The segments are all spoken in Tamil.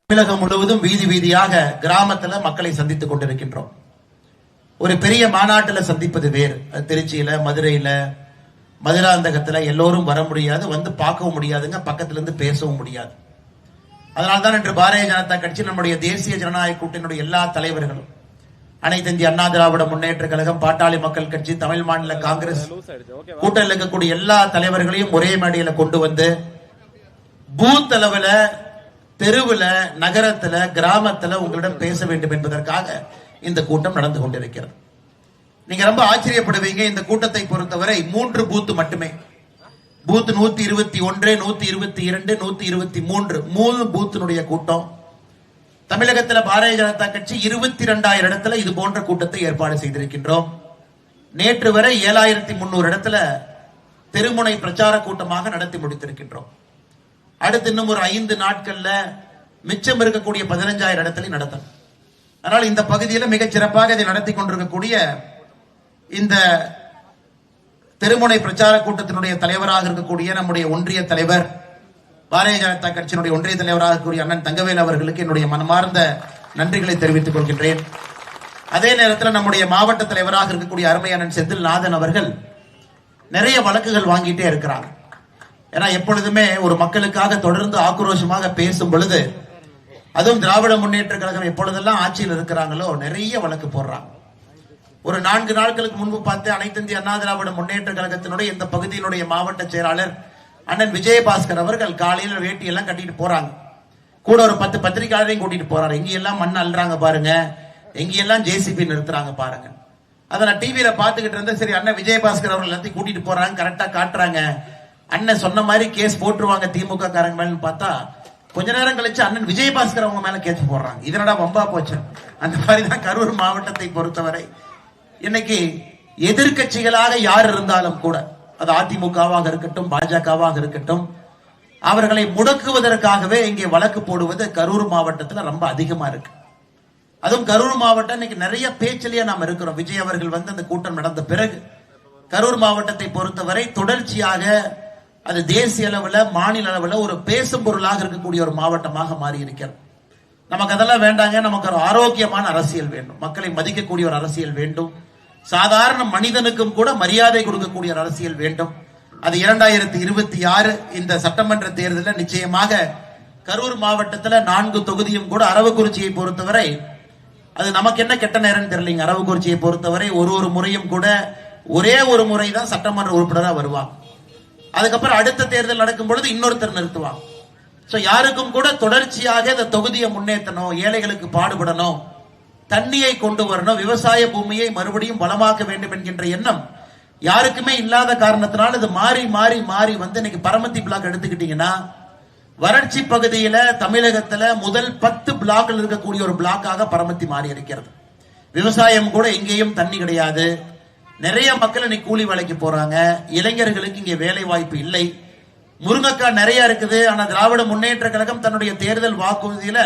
தமிழகம் முழுவதும் வீதி வீதியாக கிராமத்துல மக்களை சந்தித்துக் கொண்டிருக்கின்றோம். ஒரு பெரிய மாநாட்டில் சந்திப்பது வேறு. திருச்சியில, மதுரையில, மதுராந்தகத்துல எல்லோரும் வர முடியாது, வந்து பார்க்கவும் முடியாதுங்க, பக்கத்துல இருந்து பேசவும் முடியாது. அதனால்தான் இன்று பாரதிய ஜனதா கட்சி நம்முடைய தேசிய ஜனநாயக கூட்டணியுடைய எல்லா தலைவர்களும், அனைத்து இந்திய அண்ணா திராவிட முன்னேற்ற கழகம், பாட்டாளி மக்கள் கட்சி, தமிழ் மாநில காங்கிரஸ் கூட்டணியில் இருக்கக்கூடிய எல்லா தலைவர்களையும் ஒரே மேடையில கொண்டு வந்து பூத் அளவுல, தெருவுல, நகரத்துல, கிராமத்துல உங்களிடம் பேச வேண்டும் என்பதற்காக இந்த கூட்டம் நடந்து கொண்டிருக்கிறது. நீங்க ரொம்ப ஆச்சரியப்படுவீங்க. இந்த கூட்டத்தை பொறுத்தவரை 3 பூத் மட்டுமே. பூத் 121, 122, 123, 3 பூத்தினுடைய கூட்டம். தமிழகத்தில் பாரதிய ஜனதா கட்சி 22,000 இடத்துல இது போன்ற கூட்டத்தை ஏற்பாடு செய்திருக்கின்றோம். நேற்று வரை 7,300 இடத்துல தெருமுனை பிரச்சார கூட்டமாக நடத்தி முடித்திருக்கின்றோம். அடுத்து இன்னும் ஒரு 5 நாட்கள்ல மிச்சம் இருக்கக்கூடிய 15,000 இடத்துல நடத்தணும். அதனால் இந்த பகுதியில் மிகச் சிறப்பாக இதை நடத்தி கொண்டிருக்கக்கூடிய இந்த தெருமுனை பிரச்சார கூட்டத்தினுடைய தலைவராக இருக்கக்கூடிய நம்முடைய ஒன்றிய தலைவர், பாரதிய ஜனதா கட்சியினுடைய ஒன்றிய தலைவராக இருக்கக்கூடிய அண்ணன் தங்கவேல் அவர்களுக்கு என்னுடைய மனமார்ந்த நன்றிகளை தெரிவித்துக் கொள்கின்றேன். அதே நேரத்தில் நம்முடைய மாவட்ட தலைவராக இருக்கக்கூடிய அருமை அண்ணன் செந்தில்நாதன் அவர்கள் நிறைய வழக்குகள் வாங்கிட்டே இருக்கிறாங்க. ஏன்னா எப்பொழுதுமே ஒரு மக்களுக்காக தொடர்ந்து ஆக்ரோஷமாக பேசும் பொழுது, அதுவும் திராவிட முன்னேற்ற கழகம் எப்பொழுதெல்லாம் ஆட்சியில் இருக்கிறாங்களோ நிறைய வழக்கு போடுறாங்க. ஒரு 4 நாட்களுக்கு முன்பு பார்த்து அனைத்து இந்திய அண்ணா திராவிட முன்னேற்ற கழகத்தினுடைய இந்த பகுதியினுடைய மாவட்ட செயலாளர் அண்ணன் விஜயபாஸ்கர் அவர்கள் காலையில் வேட்டி எல்லாம் கட்டிட்டு போறாங்க. கூட ஒரு 10 பத்திரிகையாளரையும் கூட்டிட்டு போறாரு. எங்கெல்லாம் மண் அள்ளுறாங்க பாருங்க, எங்கெல்லாம் ஜேசிபி நிறுத்துறாங்க பாருங்க. அதை நான் டிவியில பாத்துக்கிட்டு இருந்தேன். சரி, அண்ணன் விஜயபாஸ்கர் அவர்கள் எல்லாத்தையும் கூட்டிட்டு போறாங்க, கரெக்டா காட்டுறாங்க. அண்ணன் சொன்ன மாதிரி கேஸ் போட்டுருவாங்க திமுக காரங்க மேல பார்த்தா, கொஞ்ச நேரம் கழிச்சு அண்ணன் விஜயபாஸ்கர் அவங்க மேல கேஸ் போடுறாங்க. இதனடா வம்பா போச்சு. அந்த மாதிரிதான் கரூர் மாவட்டத்தை பொறுத்தவரை இன்னைக்கு எதிர்கட்சிகளாக யார் இருந்தாலும் கூட, அது அதிமுகவாக இருக்கட்டும், பாஜகவாக இருக்கட்டும், அவர்களை முடக்குவதற்காகவே இங்கே வழக்கு போடுவது கரூர் மாவட்டத்தில் ரொம்ப அதிகமா இருக்கு. அதுவும் கரூர் மாவட்டம் இன்னைக்கு நிறைய பேச்சிலேயே நாம் இருக்கிறோம். விஜய் அவர்கள் வந்து அந்த கூட்டம் நடந்த பிறகு கரூர் மாவட்டத்தை பொறுத்தவரை தொடர்ச்சியாக அது தேசிய அளவில், மாநில அளவில் ஒரு பேசும் பொருளாக இருக்கக்கூடிய ஒரு மாவட்டமாக மாறி இருக்கிறது. நமக்கு அதெல்லாம் வேண்டாங்க. நமக்கு ஒரு ஆரோக்கியமான அரசியல் வேண்டும், மக்களை மதிக்கக்கூடிய ஒரு அரசியல் வேண்டும், சாதாரண மனிதனுக்கும் கூட மரியாதை கொடுக்கக்கூடிய ஒரு அரசியல் வேண்டும். அது 2026 இந்த சட்டமன்ற தேர்தலில் நிச்சயமாக கரூர் மாவட்டத்தில் 4 தொகுதியும் கூட, அரவக்குறிச்சியை பொறுத்தவரை அது நமக்கு என்ன கெட்ட நேரம் தெரியலீங்க. அரவக்குறிச்சியை பொறுத்தவரை ஒரு முறையும் கூட ஒரே ஒரு முறை தான் சட்டமன்ற உறுப்பினராக வருவாங்க. அதுக்கப்புறம் அடுத்த தேர்தல் நடக்கும் பொழுது இன்னொருத்தர் நிறுத்துவாங்க. யாருக்கும் கூட தொடர்ச்சியாக இந்த தொகுதியை முன்னேற்றணும், ஏழைகளுக்கு பாடுபடணும், தண்ணியை கொண்டு வரணும், விவசாய பூமியை மறுபடியும் வளமாக்க வேண்டும் என்கின்ற எண்ணம் யாருக்குமே இல்லாத காரணத்தினால் இது மாறி மாறி மாறி வந்து இன்னைக்கு பரமத்தி பிளாக் எடுத்துக்கிட்டீங்கன்னா, வறட்சி பகுதியில தமிழகத்துல முதல் 10 பிளாக்ல இருக்கக்கூடிய ஒரு பிளாக்காக பரமத்தி மாறி இருக்கிறது. விவசாயம் கூட எங்கேயும் தண்ணி கிடையாது. நிறைய மக்கள் இன்னைக்கு கூலி வேலைக்கு போறாங்க. இளைஞர்களுக்கு இங்கே வேலை வாய்ப்பு இல்லை. முருங்கைக்காய் நிறைய இருக்குது. ஆனா திராவிட முன்னேற்ற கழகம் தன்னுடைய தேர்தல் வாக்குறுதியில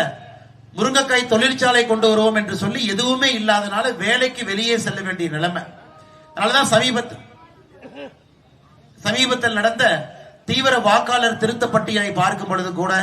முருங்கைக்காய் தொழிற்சாலை கொண்டு வருவோம் என்று சொல்லி எதுவுமே இல்லாதனால வேலைக்கு வெளியே செல்ல வேண்டிய நிலைமை. அதனாலதான் சமீபத்தில் நடந்த தீவிர வாக்காளர் திருத்த பட்டியலை பார்க்கும் பொழுது கூட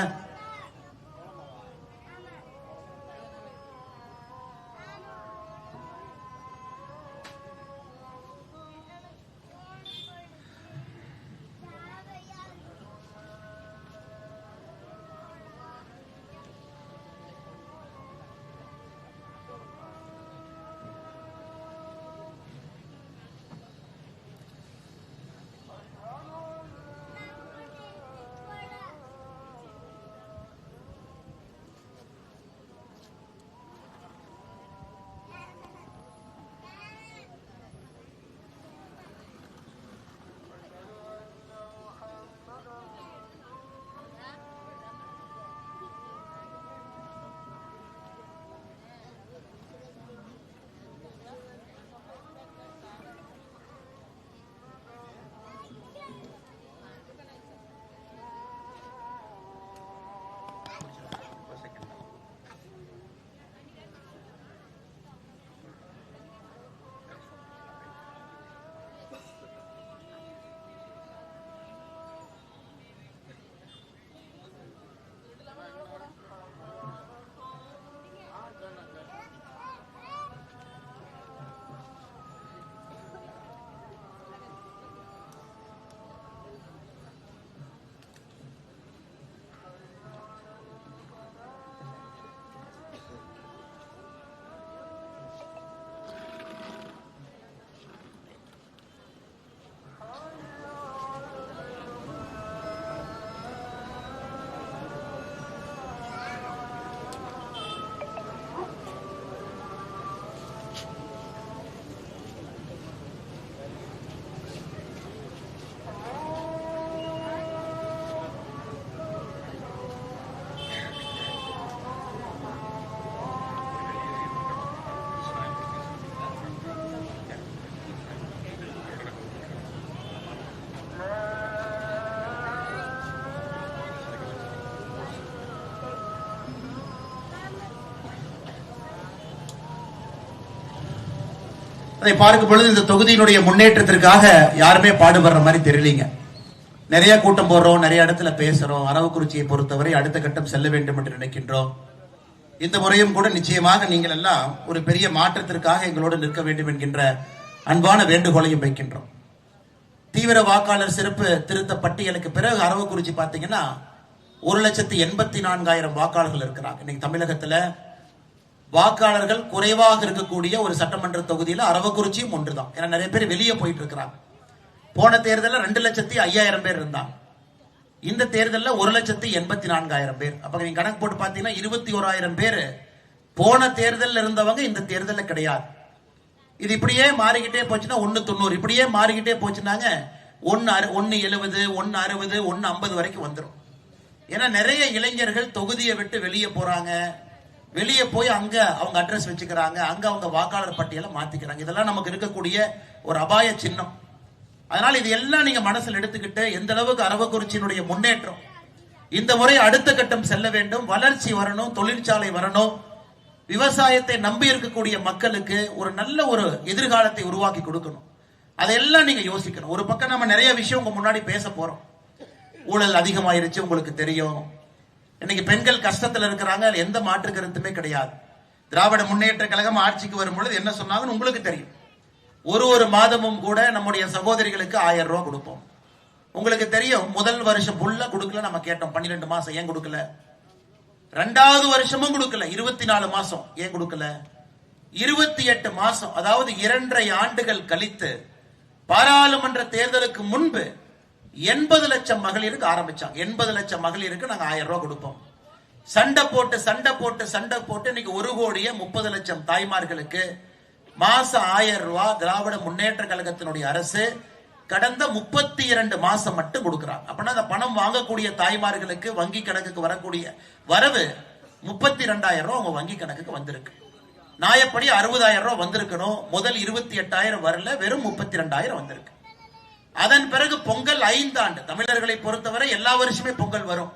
அதை பார்க்கும் பொழுது இந்த தொகுதியினுடைய முன்னேற்றத்திற்காக யாருமே பாடுபடுற மாதிரி தெரியலீங்க. நிறைய கூட்டம் போடுறோம், நிறைய இடத்துல பேசுறோம். அரவக்குறிச்சியை பொறுத்தவரை அடுத்த கட்டம் செல்ல வேண்டும் என்று நினைக்கின்றோம். இந்த முறையும் கூட நிச்சயமாக நீங்கள் எல்லாம் ஒரு பெரிய மாற்றத்திற்காக எங்களோடு நிற்க வேண்டும் என்கின்ற அன்பான வேண்டுகோளையும் வைக்கின்றோம். தீவிர வாக்காளர் சிறப்பு திருத்த பட்டியலுக்கு பிறகு அரவக்குறிச்சி பாத்தீங்கன்னா 1,84,000 வாக்காளர்கள் இருக்கிறாங்க. இன்னைக்கு தமிழகத்துல வாக்காளர்கள் குறைவாக இருக்கக்கூடிய ஒரு சட்டமன்ற தொகுதியில அரவக்குறிச்சியும் ஒன்றுதான். ஏன்னா நிறைய பேர் வெளியே போயிட்டு இருக்கிறாங்க. போன தேர்தலில் 2,05,000 பேர் இருந்தாங்க. இந்த தேர்தலில் 1,84,000 பேர். அப்ப நீங்க கணக்கு போட்டு பாத்தீங்கன்னா 21,000 பேர் போன தேர்தலில் இருந்தவங்க இந்த தேர்தலில் கிடையாது. இது இப்படியே மாறிக்கிட்டே போச்சுன்னா 1,90, இப்படியே மாறிக்கிட்டே போச்சுன்னாங்க 1,70, 1,60, 1,50 வரைக்கும் வந்துடும். ஏன்னா நிறைய இளைஞர்கள் தொகுதியை விட்டு வெளியே போறாங்க. வெளியே போய் அங்க அவங்க அட்ரஸ் வச்சுக்கிறாங்க, அங்க அவங்க வாக்காளர் பட்டியலை மாத்திக்கிறாங்க. இதெல்லாம் நமக்கு இருக்கக்கூடிய ஒரு அபாய சின்னம். அதனால இது எல்லாம் நீங்க மனசில் எடுத்துக்கிட்டு எந்த அளவுக்கு அரவக்குறிச்சியினுடைய முன்னேற்றம் இந்த முறை அடுத்த கட்டம் செல்ல வேண்டும், வளர்ச்சி வரணும், தொழிற்சாலை வரணும், விவசாயத்தை நம்பி இருக்கக்கூடிய மக்களுக்கு ஒரு நல்ல ஒரு எதிர்காலத்தை உருவாக்கி கொடுக்கணும். அதெல்லாம் நீங்க யோசிக்கணும். ஒரு பக்கம் நம்ம நிறைய விஷயம் உங்க முன்னாடி பேச போறோம். ஊழல் அதிகமாயிருச்சு, உங்களுக்கு தெரியும். இன்னைக்கு பெண்கள் கஷ்டத்துல இருக்கிறாங்க, எந்த மாற்று கருத்துமே கிடையாது. திராவிட முன்னேற்ற கழகம் ஆட்சிக்கு வரும் பொழுது என்ன சொன்னாங்கன்னு உங்களுக்கு தெரியும். ஒரு மாதமும் கூட நம்முடைய சகோதரிகளுக்கு 1000 ரூபாய் கொடுப்போம். உங்களுக்கு தெரியும், முதல் வருஷம் புள்ள கொடுக்கல, நம்ம கேட்டோம் 12 மாசம் ஏன் கொடுக்கல. 2வது வருஷமும் கொடுக்கல, 24 மாசம் ஏன் கொடுக்கல. 28 மாசம், அதாவது 2.5 ஆண்டுகள் கழித்து பாராளுமன்ற தேர்தலுக்கு முன்பு 80 லட்சம் மகளிருக்கு ஆரம்பிச்சாங்க. 80 லட்சம் மகளிருக்கு நாங்க 1000 ரூபாய் கொடுப்போம். சண்டை போட்டு இன்னைக்கு 1,30 லட்சம் தாய்மார்களுக்கு மாசம் 1000 ரூபாய் திராவிட முன்னேற்ற கழகத்தினுடைய அரசு கடந்த 32 மாசம் மட்டும் கொடுக்கிறாங்க. அப்படின்னா அந்த பணம் வாங்கக்கூடிய தாய்மார்களுக்கு வங்கி கணக்குக்கு வரக்கூடிய வரவு 32,000 ரூபாய் உங்க வங்கி கணக்குக்கு வந்திருக்கு. நியாயப்படி 60,000 ரூபாய் வந்திருக்கணும். முதல் 28,000 வரல, வெறும் 32,000 வந்திருக்கு. அதன் பிறகு பொங்கல் 5 ஆண்டு. தமிழர்களை பொறுத்தவரை எல்லா வருஷமே பொங்கல் வரும்.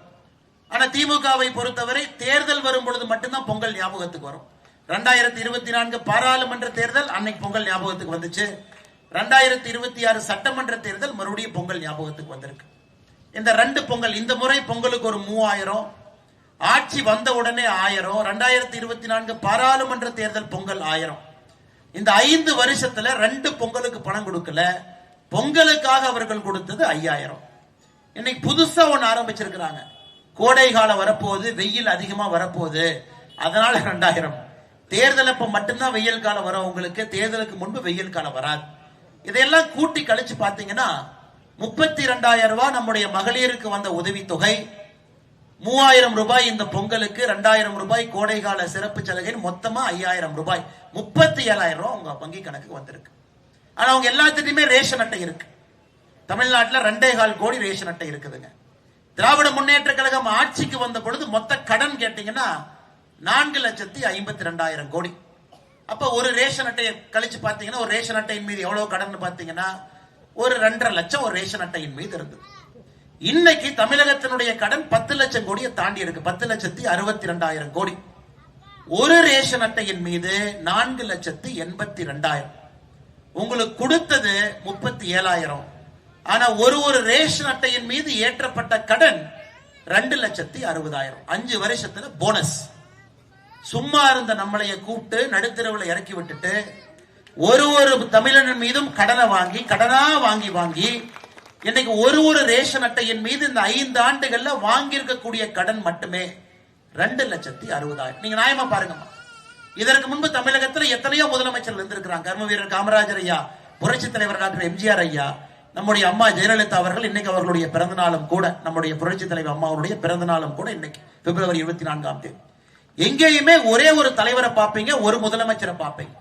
ஆனா திமுகவை பொறுத்தவரை தேர்தல் வரும் பொழுது மட்டும்தான் பொங்கல் ஞாபகத்துக்கு வரும். 2024 பாராளுமன்ற தேர்தல் அன்னைக்கு பொங்கல் ஞாபகத்துக்கு வந்துச்சு. 2026 சட்டமன்ற தேர்தல் மறுபடியும் பொங்கல் ஞாபகத்துக்கு வந்திருக்கு. இந்த 2 பொங்கல், இந்த முறை பொங்கலுக்கு ஒரு 3000, ஆட்சி வந்த உடனே 1000, 2024 பாராளுமன்ற தேர்தல் பொங்கல் 1000. இந்த 5 வருஷத்துல 2 பொங்கலுக்கு பணம் கொடுக்கல. பொங்கலுக்காக அவர்கள் கொடுத்தது 5000. இன்னைக்கு புதுசா ஒன்னு ஆரம்பிச்சிருக்கிறாங்க. கோடை காலம் வரப்போகுது, வெயில் அதிகமா வரப்போகுது, அதனால 2000. தேர்தல் அப்ப மட்டும்தான் வெயில் காலம் வரும் உங்களுக்கு, தேர்தலுக்கு முன்பு வெயில் காலம் வராது. இதையெல்லாம் கூட்டி கழிச்சு பாத்தீங்கன்னா 32,000 ரூபாய் நம்முடைய மகளிருக்கு வந்த உதவித்தொகை, 3000 ரூபாய் இந்த பொங்கலுக்கு, 2000 ரூபாய் கோடைகால சிறப்பு சலுகை, மொத்தமா 5000 ரூபாய், 37,000 ரூபாய் உங்க வங்கி கணக்குக்கு வந்திருக்கு. ஆனா அவங்க எல்லாத்துக்குமே ரேஷன் அட்டை இருக்கு. தமிழ்நாட்டில் 2.25 கோடி ரேஷன் அட்டை இருக்குதுங்க. திராவிட முன்னேற்ற கழகம் ஆட்சிக்கு வந்த பொழுது மொத்த கடன் கேட்டீங்கன்னா 4,52,000 கோடி. அப்ப ஒரு ரேஷன் அட்டையை கழிச்சு பாத்தீங்கன்னா ஒரு ரேஷன் அட்டையின் மீது எவ்வளவு கடன் பாத்தீங்கன்னா ஒரு 2.5 லட்சம் ஒரு ரேஷன் அட்டையின் மீது இருந்தது. இன்னைக்கு தமிழகத்தினுடைய கடன் 10 லட்சம் கோடியை தாண்டி இருக்கு. 10,62,000 கோடி. ஒரு ரேஷன் அட்டையின் மீது 4,82,000. உங்களுக்கு கொடுத்தது 37,000. ஆனா ஒரு ரேஷன் அட்டையின் மீது ஏற்றப்பட்ட கடன் 2,60,000. 5 வருஷத்துல போனஸ். சும்மா இருந்த நம்மளைய கூப்பிட்டு நடுத்தரவுல இறக்கி விட்டுட்டு ஒரு தமிழன் மீதும் கடனை வாங்கி வாங்கி இன்னைக்கு ஒரு ரேஷன் அட்டையின் மீது இந்த 5 ஆண்டுகள்ல வாங்கி இருக்கக்கூடிய கடன் மட்டுமே 2,60,000. நீங்க நியாயமா பாருங்க. இதற்கு முன்பு தமிழகத்தில் எத்தனையோ முதலமைச்சர்கள் இருந்திருக்கிறாங்க. கர்ம வீரர் காமராஜர் ஐயா, புரட்சி தலைவர் டாக்டர் எம்ஜிஆர் ஐயா, நம்முடைய அம்மா ஜெயலலிதா அவர்கள். இன்னைக்கு அவர்களுடைய பிறந்த நாளும் கூட, நம்முடைய புரட்சி தலைவர் அம்மாவுடைய பிறந்த நாளும் கூட இன்னைக்கு பிப்ரவரி 24ஆம் தேதி. எங்கேயுமே ஒரே ஒரு தலைவரை பார்ப்பீங்க, ஒரு முதலமைச்சரை பார்ப்பீங்க.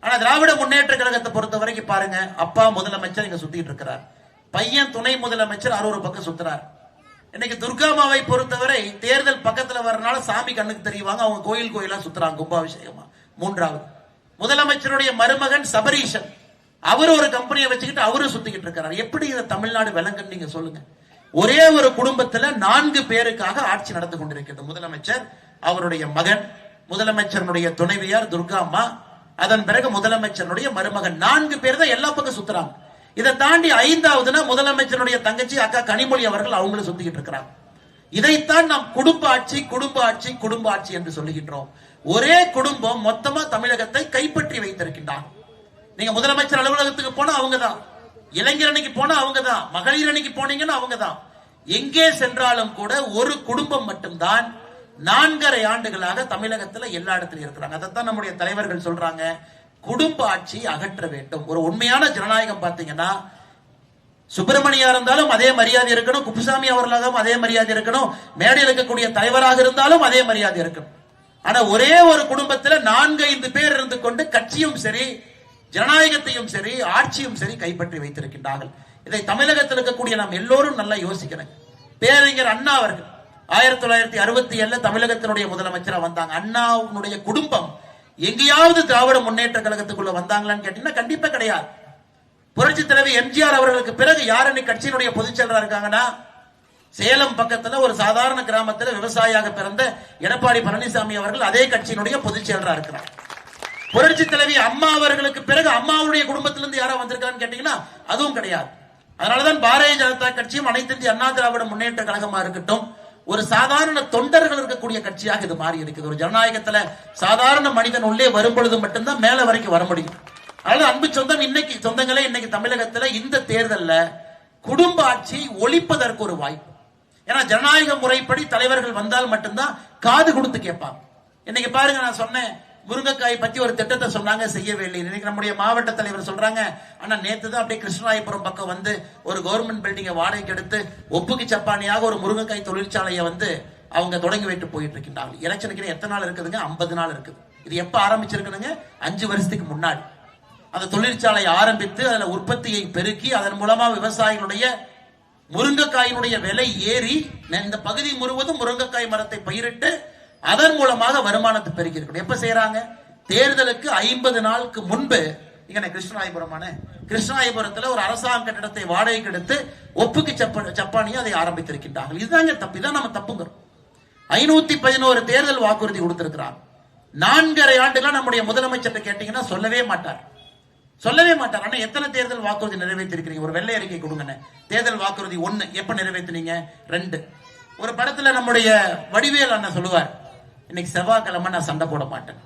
ஆனா திராவிட முன்னேற்ற கழகத்தை பொறுத்த வரைக்கும் பாருங்க, அப்பா முதலமைச்சர் இங்க சுத்திட்டு இருக்கிறார், பையன் துணை முதலமைச்சர் ஒரு பக்கம் சுத்துறார். இன்னைக்கு துர்காமாவை பொறுத்தவரை தேர்தல் பக்கத்துல வரனால சாமி கண்ணுக்கு தெரியுவாங்க, அவங்க கோயிலா சுத்துறாங்க கும்பாபிஷேகமா. 3வது முதலமைச்சருடைய மருமகன் சபரீஷன், அவரு ஒரு கம்பெனியை வச்சுக்கிட்டு அவரு சுத்திக்கிட்டு இருக்கிறார். எப்படி இந்த தமிழ்நாடு விளங்குன்னு நீங்க சொல்லுங்க. ஒரே ஒரு குடும்பத்துல 4 பேருக்காக ஆட்சி நடந்து கொண்டிருக்கிறது. முதலமைச்சர், அவருடைய மகன், முதலமைச்சருடைய துணைவியார் துர்காம்மா, அதன் பிறகு முதலமைச்சருடைய மருமகன், 4 பேர் தான் எல்லா பக்கம் சுத்துறாங்க. இதை தாண்டி 5வதுனா முதலமைச்சருடைய தங்கச்சி அக்கா கனிமொழி அவர்கள் அவங்களும் சுத்திக்கிட்டு இருக்கிறாங்க. இதைத்தான் நாம் குடும்ப ஆட்சி குடும்ப ஆட்சி குடும்ப ஆட்சி என்று சொல்லுகின்றோம். ஒரே குடும்பம் மொத்தமா தமிழகத்தை கைப்பற்றி வைத்திருக்கின்றார். நீங்க முதலமைச்சர் அலுவலகத்துக்கு போனா அவங்கதான், இளைஞர் அணிக்கு போனா அவங்கதான், மகளிர் அணிக்கு போனீங்கன்னா அவங்கதான். எங்கே சென்றாலும் கூட ஒரு குடும்பம் மட்டும்தான் 4.5 ஆண்டுகளாக தமிழகத்துல எல்லா இடத்துலயும் இருக்கிறாங்க. அதைத்தான் நம்முடைய தலைவர்கள் சொல்றாங்க, குடும்ப ஆட்சி அகற்ற வேண்டும். ஒரு உண்மையான ஜனநாயகம் பாத்தீங்கன்னா சுப்பிரமணியா இருந்தாலும் அதே மரியாதை இருக்கணும், குப்புசாமி அவர்களாகவும் அதே மரியாதை இருக்கணும், மேடையில் இருக்கக்கூடிய தலைவராக இருந்தாலும் அதே மரியாதை இருக்கணும். ஆனா ஒரே ஒரு குடும்பத்தில் 4-5 பேர் இருந்து கொண்டு கட்சியும் சரி ஜனநாயகத்தையும் சரி ஆட்சியும் சரி கைப்பற்றி வைத்திருக்கின்றார்கள். இதை தமிழகத்தில் இருக்கக்கூடிய நாம் எல்லோரும் நல்லா யோசிக்கணும். பேரறிஞர் அண்ணா அவர்கள் 1967 தமிழகத்தினுடைய முதலமைச்சராக வந்தாங்க. அண்ணாவுடைய குடும்பம் எங்கேயாவது திராவிட முன்னேற்ற கழகத்துக்குள்ள வந்தாங்களான்னு கேட்டீங்கன்னா கண்டிப்பா கிடையாது. புரட்சி தலைவி எம்ஜிஆர் அவர்களுக்கு பிறகு யார் கட்சியினுடைய பொதுச் செயலராக இருக்காங்கன்னா, சேலம் பக்கத்துல ஒரு சாதாரண கிராமத்தில் விவசாயியாக பிறந்த எடப்பாடி பழனிசாமி அவர்கள் அதே கட்சியினுடைய பொதுச் செயலராக இருக்கிறார். புரட்சி தலைவி அம்மா அவர்களுக்கு பிறகு அம்மாவுடைய குடும்பத்திலிருந்து யாரா வந்திருக்கான்னு கேட்டீங்கன்னா அதுவும் கிடையாது. அதனாலதான் பாரதிய ஜனதா கட்சியும் அனைத்து இந்திய அண்ணா திராவிட முன்னேற்ற கழகமா இருக்கட்டும் ஒரு சாதாரண தொண்டர்கள் இருக்கக்கூடிய கட்சியாக இது மாறி இருக்குது. ஒரு ஜனநாயகத்துல சாதாரண மனிதன் உள்ளே வரும் பொழுது மட்டும்தான் மேல வரைக்கும் வர முடியும். அதனால அன்பு சொந்தம் சொந்தங்களே இன்னைக்கு தமிழகத்துல இந்த தேர்தல்ல குடும்ப ஆட்சி ஒழிப்பதற்கு ஒரு வாய்ப்பு. ஏன்னா ஜனநாயக முறைப்படி தலைவர்கள் வந்தால் மட்டும்தான் காது கொடுத்து கேட்பாங்க. இன்னைக்கு பாருங்க, நான் சொன்னேன் முருங்கைக்காய் பத்தி ஒரு திட்டத்தை சொன்னாங்க, செய்யவே இல்லை. இன்னைக்கு நம்முடைய மாவட்ட தலைவர் சொல்றாங்க, ஆனா நேத்து தான் அப்படியே கிருஷ்ணராயபுரம் பக்கம் வந்து ஒரு கவர்மெண்ட் பில்டிங்கை வாடகைக்கு எடுத்து ஒப்புக்கு சப்பானியாக ஒரு முருங்கைக்காய் தொழிற்சாலையை வந்து அவங்க தொடங்கி வைத்து போயிட்டு இருக்கின்றாங்க. எலெக்ஷனுக்கு எத்தனை நாள் இருக்குதுங்க? 50 நாள் இருக்குது. இது எப்ப ஆரம்பிச்சிருக்குதுங்க? 5 வருஷத்துக்கு முன்னாடி அந்த தொழிற்சாலை ஆரம்பித்து அதுல உற்பத்தியை பெருக்கி அதன் மூலமா விவசாயிகளுடைய முருங்கைக்காயினுடைய விலை ஏறி இந்த பகுதி முழுவதும் முருங்கைக்காய் மரத்தை பயிரிட்டு அதன் மூலமாக வருமானத்தை பெருக்கி இருக்கணும். எப்ப செய்யறாங்க? தேர்தலுக்கு 50 நாளுக்கு முன்பு. இங்க கிருஷ்ணராயபுரத்துல ஒரு அரசாங்க கட்டிடத்தை வாடகைக்கு எடுத்து ஒப்புக்கு சப்பானியை அதை ஆரம்பித்திருக்கின்றார்கள். இதுதாங்க தப்பு. இதான் நம்ம தப்புங்கிறோம். 511 தேர்தல் வாக்குறுதி கொடுத்திருக்கிறார். 4.5 ஆண்டுகள் நம்முடைய முதலமைச்சர் கேட்டீங்கன்னா சொல்லவே மாட்டார். ஆனா எத்தனை தேர்தல் வாக்குறுதி நிறைவேற்றிருக்கிறீங்க? ஒரு வெள்ளை அறிக்கை கொடுங்க. தேர்தல் வாக்குறுதி 1 எப்ப நிறைவேற்றினீங்க? 2. ஒரு படத்துல நம்முடைய வடிவேல் அண்ணன் சொல்லுவார், இன்னைக்கு செவ்வாய்க்கிழமை நான் சண்டை போட மாட்டேன்.